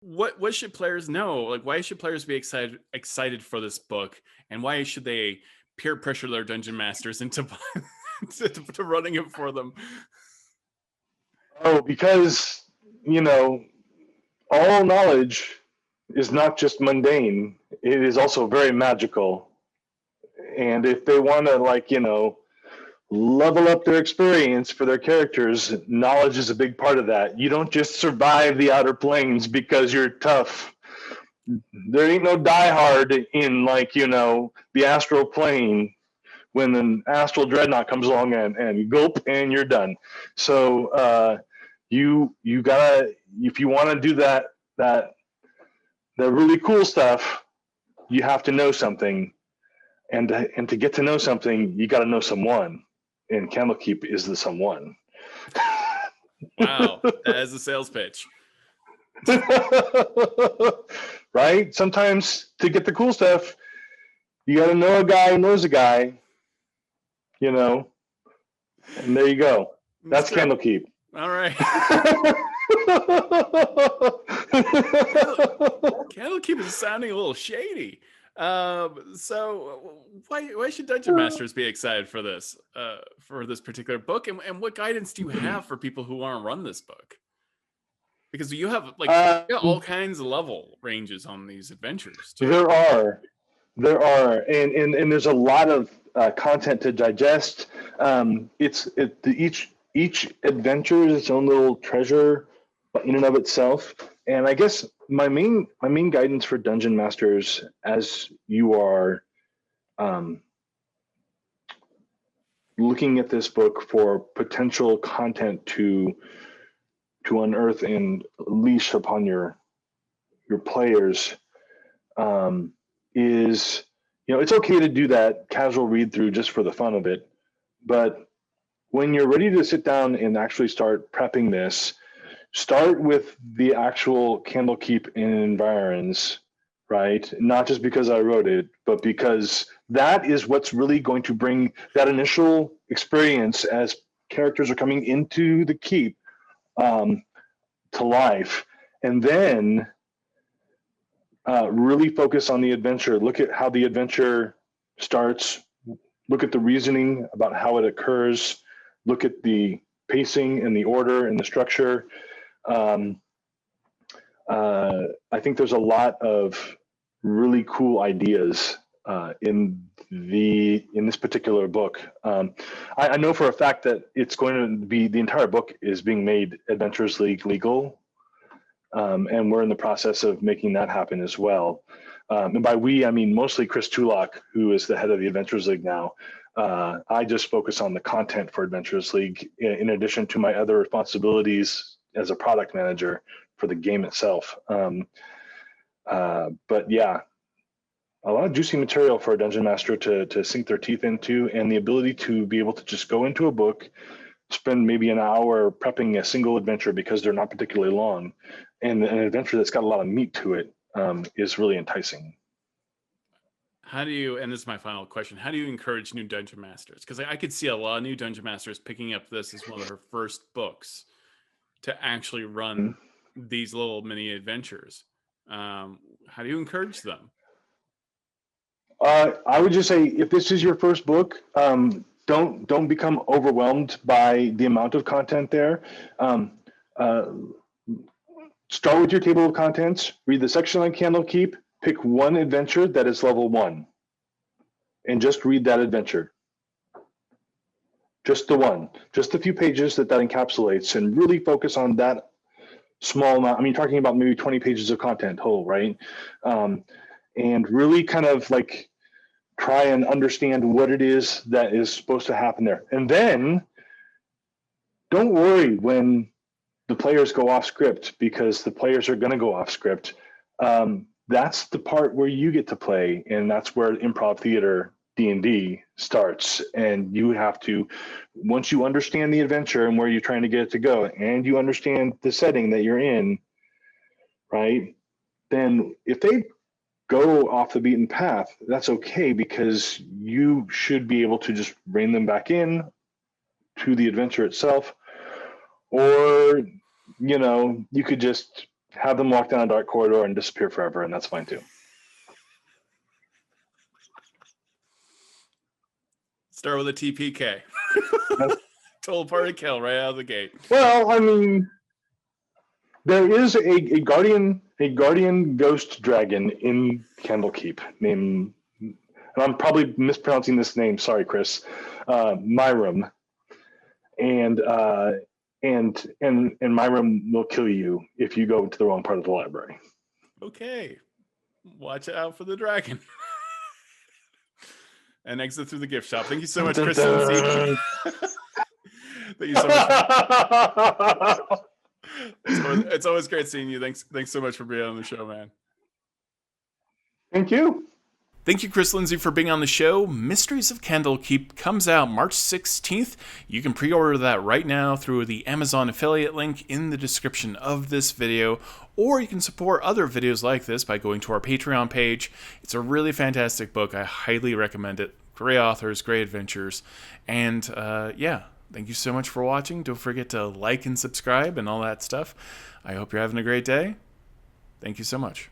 what should players know? Like, why should players be excited for this book, and why should they peer pressure their dungeon masters into to running it for them? Oh, because, you know, all knowledge is not just mundane, it is also very magical. And if they want to, like, level up their experience for their characters, knowledge is a big part of that. You don't just survive the outer planes because you're tough. There ain't no diehard in, like, the astral plane when an astral dreadnought comes along and gulp and you're done. So you gotta, if you want to do that the really cool stuff, you have to know something, and to get to know something, you got to know someone, and Candlekeep is the someone. Wow, as a sales pitch. Right? Sometimes to get the cool stuff, you got to know a guy who knows a guy, and there you go. That's Candlekeep. All right. Candlekeep is sounding a little shady. So why should dungeon masters be excited for this particular book, and what guidance do you have for people who want to run this book? Because you have all kinds of level ranges on these adventures too. There are, and there's a lot of content to digest. Each adventure is its own little treasure in and of itself. And I guess my main guidance for dungeon masters, as you are looking at this book for potential content to unearth and leash upon your players, is, it's okay to do that casual read through just for the fun of it, but when you're ready to sit down and actually start prepping this, start with the actual Candlekeep and environs, right? Not just because I wrote it, but because that is what's really going to bring that initial experience as characters are coming into the keep to life. And then really focus on the adventure. Look at how the adventure starts. Look at the reasoning about how it occurs. Look at the pacing and the order and the structure. I think there's a lot of really cool ideas in this particular book. I know for a fact that it's going to be, the entire book is being made Adventurers League legal. And we're in the process of making that happen as well. And by we, I mean mostly Chris Tulloch, who is the head of the Adventurers League now. I just focus on the content for Adventurers League in addition to my other responsibilities as a product manager for the game itself. But yeah, a lot of juicy material for a dungeon master to sink their teeth into, and the ability to be able to just go into a book, spend maybe an hour prepping a single adventure because they're not particularly long, and an adventure that's got a lot of meat to it is really enticing. How do you, and this is my final question, how do you encourage new dungeon masters? Because I could see a lot of new dungeon masters picking up this as one of their first books to actually run these little mini adventures. How do you encourage them? I would just say, if this is your first book, don't become overwhelmed by the amount of content there. Start with your table of contents, read the section on Candlekeep, pick one adventure that is level 1, and just read that adventure. Just the one, just a few pages that encapsulates, and really focus on that small amount. I mean, talking about maybe 20 pages of content whole, right? And really kind of like try and understand what it is that is supposed to happen there. And then don't worry when the players go off script, because the players are going to go off script. That's the part where you get to play, and that's where improv theater D&D starts. And you have to, once you understand the adventure and where you're trying to get it to go, and you understand the setting that you're in, right? Then if they go off the beaten path, that's okay, because you should be able to just rein them back in to the adventure itself. Or, you could just have them walk down a dark corridor and disappear forever, and that's fine too. Start with a TPK. Total party kill right out of the gate. Well, I mean, there is a guardian ghost dragon in Candlekeep named, and I'm probably mispronouncing this name. Sorry, Chris. Myram, and Myram will kill you if you go to the wrong part of the library. Okay, watch out for the dragon. And exit through the gift shop. Thank you so much, Chris Lindsay. Thank you so much. It's always great seeing you. Thanks so much for being on the show, man. Thank you. Thank you, Chris Lindsay, for being on the show. Mysteries of Candlekeep comes out March 16th. You can pre-order that right now through the Amazon affiliate link in the description of this video, or you can support other videos like this by going to our Patreon page. It's a really fantastic book. I highly recommend it. Great authors, great adventures, and yeah, thank you so much for watching. Don't forget to like and subscribe and all that stuff. I hope you're having a great day. Thank you so much.